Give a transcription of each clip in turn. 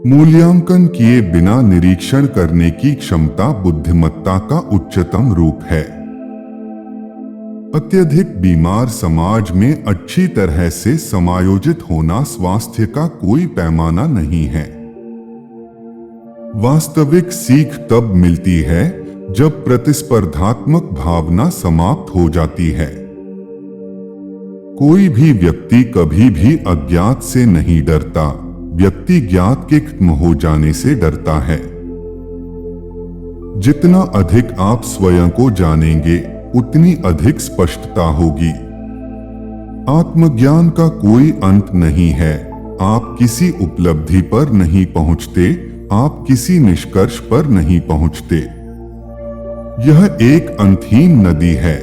मूल्यांकन किए बिना निरीक्षण करने की क्षमता बुद्धिमत्ता का उच्चतम रूप है। अत्यधिक बीमार समाज में अच्छी तरह से समायोजित होना स्वास्थ्य का कोई पैमाना नहीं है। वास्तविक सीख तब मिलती है जब प्रतिस्पर्धात्मक भावना समाप्त हो जाती है। कोई भी व्यक्ति कभी भी अज्ञात से नहीं डरता, व्यक्ति ज्ञात के खत्म हो जाने से डरता है। जितना अधिक आप स्वयं को जानेंगे, उतनी अधिक स्पष्टता होगी। आत्मज्ञान का कोई अंत नहीं है। आप किसी उपलब्धि पर नहीं पहुंचते, आप किसी निष्कर्ष पर नहीं पहुंचते। यह एक अंतहीन नदी है।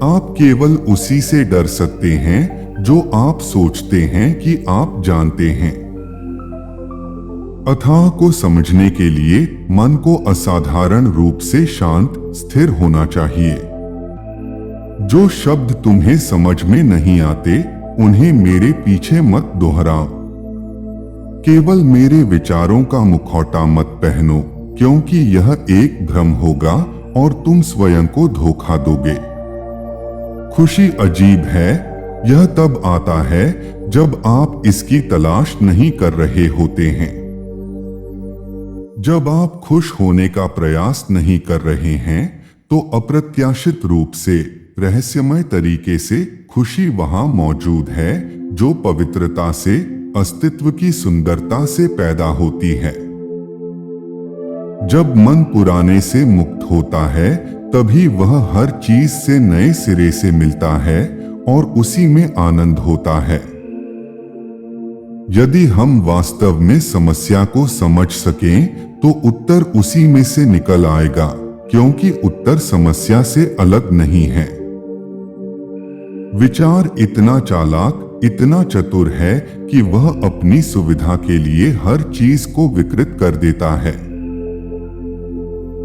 आप केवल उसी से डर सकते हैं जो आप सोचते हैं कि आप जानते हैं। अथाह को समझने के लिए मन को असाधारण रूप से शांत, स्थिर होना चाहिए। जो शब्द तुम्हें समझ में नहीं आते, उन्हें मेरे पीछे मत दोहराओ। केवल मेरे विचारों का मुखौटा मत पहनो, क्योंकि यह एक भ्रम होगा और तुम स्वयं को धोखा दोगे। खुशी अजीब है। यह तब आता है जब आप इसकी तलाश नहीं कर रहे होते हैं। जब आप खुश होने का प्रयास नहीं कर रहे हैं, तो अप्रत्याशित रूप से, रहस्यमय तरीके से खुशी वहां मौजूद है, जो पवित्रता से, अस्तित्व की सुंदरता से पैदा होती है। जब मन पुराने से मुक्त होता है, तभी वह हर चीज से नए सिरे से मिलता है और उसी में आनंद होता है। यदि हम वास्तव में समस्या को समझ सकें, तो उत्तर उसी में से निकल आएगा, क्योंकि उत्तर समस्या से अलग नहीं है। विचार इतना चालाक, इतना चतुर है कि वह अपनी सुविधा के लिए हर चीज को विकृत कर देता है।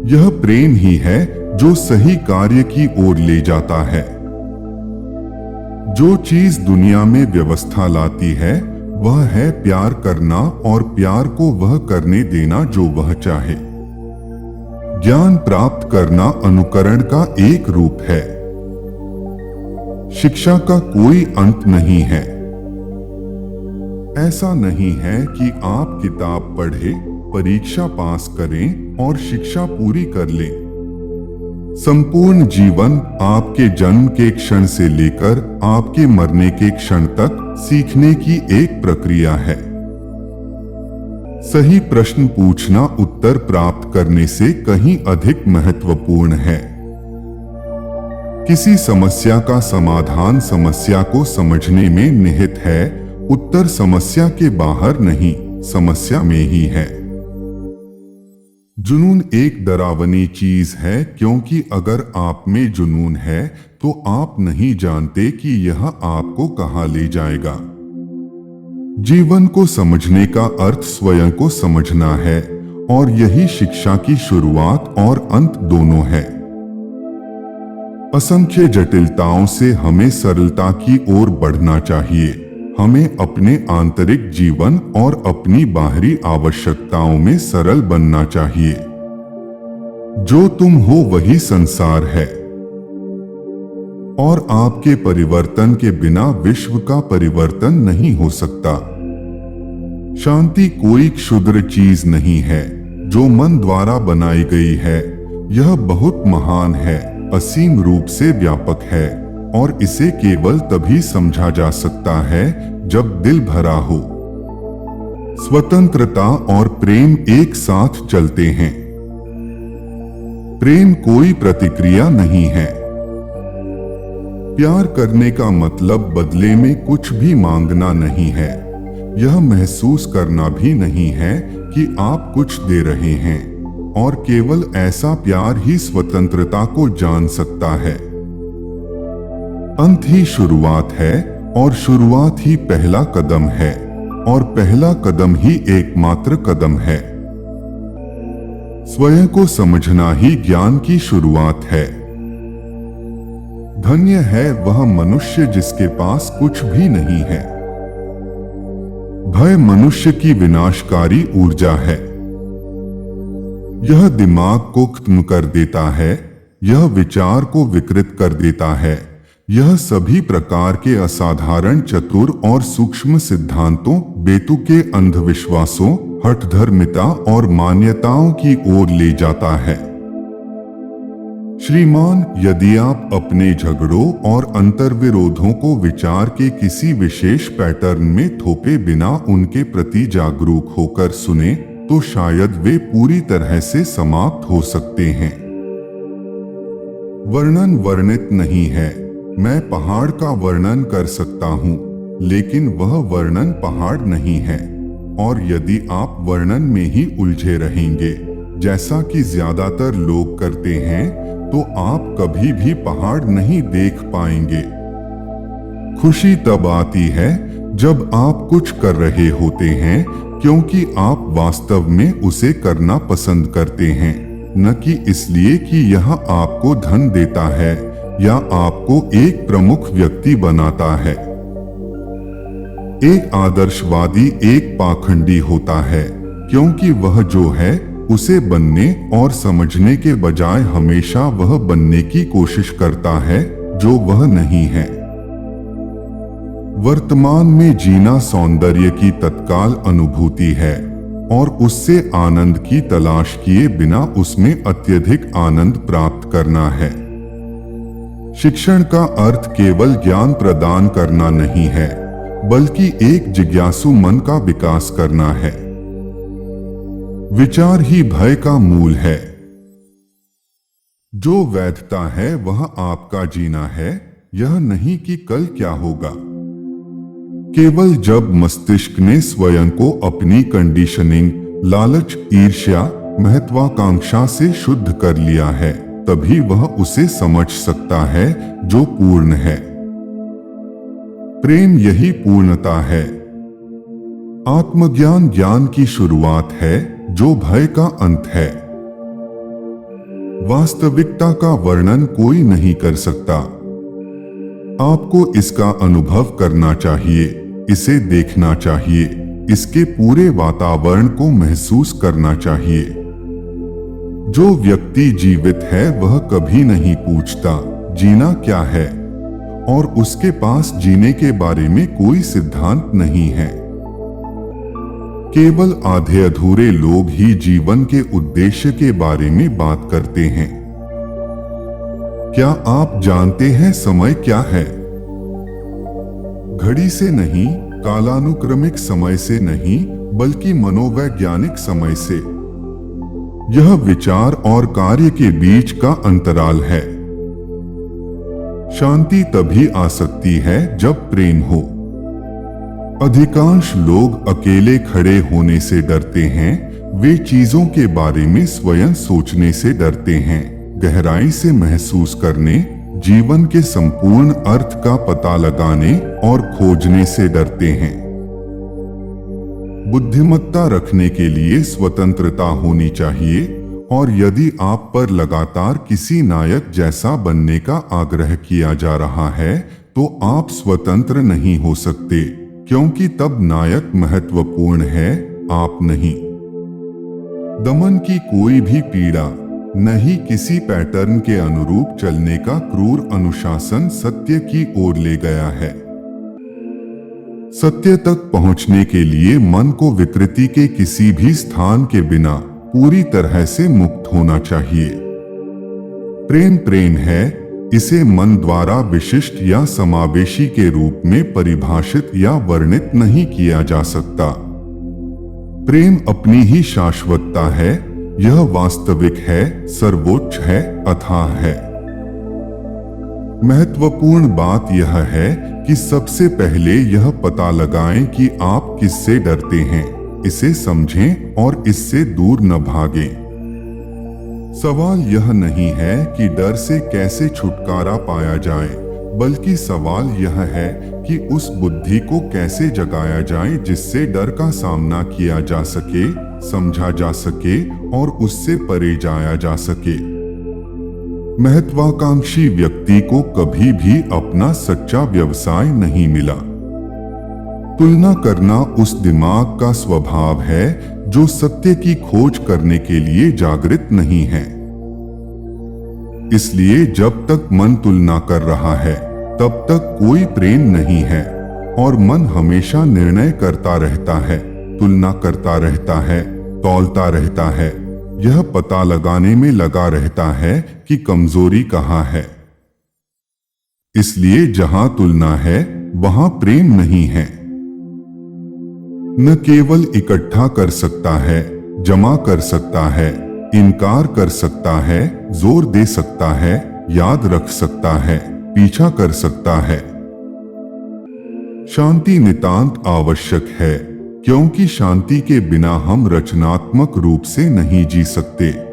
यह प्रेम ही है जो सही कार्य की ओर ले जाता है। जो चीज दुनिया में व्यवस्था लाती है, वह है प्यार करना, और प्यार को वह करने देना जो वह चाहे। ज्ञान प्राप्त करना अनुकरण का एक रूप है। शिक्षा का कोई अंत नहीं है। ऐसा नहीं है कि आप किताब पढ़ें, परीक्षा पास करें और शिक्षा पूरी कर लें। संपूर्ण जीवन आपके जन्म के क्षण से लेकर आपके मरने के क्षण तक सीखने की एक प्रक्रिया है। सही प्रश्न पूछना उत्तर प्राप्त करने से कहीं अधिक महत्वपूर्ण है। किसी समस्या का समाधान समस्या को समझने में निहित है, उत्तर समस्या के बाहर नहीं, समस्या में ही है। जुनून एक डरावनी चीज है, क्योंकि अगर आप में जुनून है तो आप नहीं जानते कि यह आपको कहां ले जाएगा। जीवन को समझने का अर्थ स्वयं को समझना है, और यही शिक्षा की शुरुआत और अंत दोनों है। असंख्य जटिलताओं से हमें सरलता की ओर बढ़ना चाहिए। हमें अपने आंतरिक जीवन और अपनी बाहरी आवश्यकताओं में सरल बनना चाहिए। जो तुम हो वही संसार है, और आपके परिवर्तन के बिना विश्व का परिवर्तन नहीं हो सकता। शांति कोई क्षुद्र चीज नहीं है जो मन द्वारा बनाई गई है। यह बहुत महान है, असीम रूप से व्यापक है, और इसे केवल तभी समझा जा सकता है जब दिल भरा हो। स्वतंत्रता और प्रेम एक साथ चलते हैं। प्रेम कोई प्रतिक्रिया नहीं है। प्यार करने का मतलब बदले में कुछ भी मांगना नहीं है। यह महसूस करना भी नहीं है कि आप कुछ दे रहे हैं, और केवल ऐसा प्यार ही स्वतंत्रता को जान सकता है। अंत ही शुरुआत है, और शुरुआत ही पहला कदम है, और पहला कदम ही एकमात्र कदम है। स्वयं को समझना ही ज्ञान की शुरुआत है। धन्य है वह मनुष्य जिसके पास कुछ भी नहीं है। भय मनुष्य की विनाशकारी ऊर्जा है। यह दिमाग को खत्म कर देता है, यह विचार को विकृत कर देता है, यह सभी प्रकार के असाधारण, चतुर और सूक्ष्म सिद्धांतों, बेतुके अंधविश्वासों, हठधर्मिता और मान्यताओं की ओर ले जाता है। श्रीमान, यदि आप अपने झगड़ों और अंतर्विरोधों को विचार के किसी विशेष पैटर्न में थोपे बिना उनके प्रति जागरूक होकर सुने, तो शायद वे पूरी तरह से समाप्त हो सकते हैं। वर्णन वर्णित नहीं है। मैं पहाड़ का वर्णन कर सकता हूँ, लेकिन वह वर्णन पहाड़ नहीं है। और यदि आप वर्णन में ही उलझे रहेंगे, जैसा कि ज्यादातर लोग करते हैं, तो आप कभी भी पहाड़ नहीं देख पाएंगे। खुशी तब आती है जब आप कुछ कर रहे होते हैं क्योंकि आप वास्तव में उसे करना पसंद करते हैं, न कि इसलिए कि यह आपको धन देता है या आपको एक प्रमुख व्यक्ति बनाता है। एक आदर्शवादी एक पाखंडी होता है क्योंकि वह जो है उसे बनने और समझने के बजाय हमेशा वह बनने की कोशिश करता है जो वह नहीं है। वर्तमान में जीना सौंदर्य की तत्काल अनुभूति है और उससे आनंद की तलाश किए बिना उसमें अत्यधिक आनंद प्राप्त करना है। शिक्षण का अर्थ केवल ज्ञान प्रदान करना नहीं है, बल्कि एक जिज्ञासु मन का विकास करना है। विचार ही भय का मूल है। जो वैधता है वह आपका जीना है, यह नहीं कि कल क्या होगा। केवल जब मस्तिष्क ने स्वयं को अपनी कंडीशनिंग, लालच, ईर्ष्या, महत्वाकांक्षा से शुद्ध कर लिया है, तभी वह उसे समझ सकता है जो पूर्ण है। प्रेम यही पूर्णता है। आत्मज्ञान ज्ञान की शुरुआत है जो भय का अंत है। वास्तविकता का वर्णन कोई नहीं कर सकता। आपको इसका अनुभव करना चाहिए, इसे देखना चाहिए, इसके पूरे वातावरण को महसूस करना चाहिए। जो व्यक्ति जीवित है वह कभी नहीं पूछता जीना क्या है, और उसके पास जीने के बारे में कोई सिद्धांत नहीं है। केवल आधे अधूरे लोग ही जीवन के उद्देश्य के बारे में बात करते हैं। क्या आप जानते हैं समय क्या है? घड़ी से नहीं, कालानुक्रमिक समय से नहीं, बल्कि मनोवैज्ञानिक समय से। यह विचार और कार्य के बीच का अंतराल है। शांति तभी आ सकती है जब प्रेम हो। अधिकांश लोग अकेले खड़े होने से डरते हैं, वे चीजों के बारे में स्वयं सोचने से डरते हैं, गहराई से महसूस करने, जीवन के संपूर्ण अर्थ का पता लगाने और खोजने से डरते हैं। बुद्धिमत्ता रखने के लिए स्वतंत्रता होनी चाहिए, और यदि आप पर लगातार किसी नायक जैसा बनने का आग्रह किया जा रहा है, तो आप स्वतंत्र नहीं हो सकते, क्योंकि तब नायक महत्वपूर्ण है, आप नहीं। दमन की कोई भी पीड़ा, नहीं किसी पैटर्न के अनुरूप चलने का क्रूर अनुशासन सत्य की ओर ले गया है। सत्य तक पहुंचने के लिए मन को विकृति के किसी भी स्थान के बिना पूरी तरह से मुक्त होना चाहिए। प्रेम प्रेम है, इसे मन द्वारा विशिष्ट या समावेशी के रूप में परिभाषित या वर्णित नहीं किया जा सकता। प्रेम अपनी ही शाश्वतता है, यह वास्तविक है, सर्वोच्च है, अथाह है। महत्वपूर्ण बात यह है कि सबसे पहले यह पता लगाएं कि आप किससे डरते हैं, इसे समझें और इससे दूर न भागें। सवाल यह नहीं है कि डर से कैसे छुटकारा पाया जाए, बल्कि सवाल यह है कि उस बुद्धि को कैसे जगाया जाए जिससे डर का सामना किया जा सके, समझा जा सके और उससे परे जाया जा सके। महत्वाकांक्षी व्यक्ति को कभी भी अपना सच्चा व्यवसाय नहीं मिला। तुलना करना उस दिमाग का स्वभाव है जो सत्य की खोज करने के लिए जागृत नहीं है। इसलिए जब तक मन तुलना कर रहा है तब तक कोई प्रेम नहीं है, और मन हमेशा निर्णय करता रहता है, तुलना करता रहता है, तौलता रहता है, यह पता लगाने में लगा रहता है कि कमजोरी कहाँ है। इसलिए जहां तुलना है वहां प्रेम नहीं है। न केवल इकट्ठा कर सकता है, जमा कर सकता है, इनकार कर सकता है, जोर दे सकता है, याद रख सकता है, पीछा कर सकता है। शांति नितांत आवश्यक है, क्योंकि शांति के बिना हम रचनात्मक रूप से नहीं जी सकते।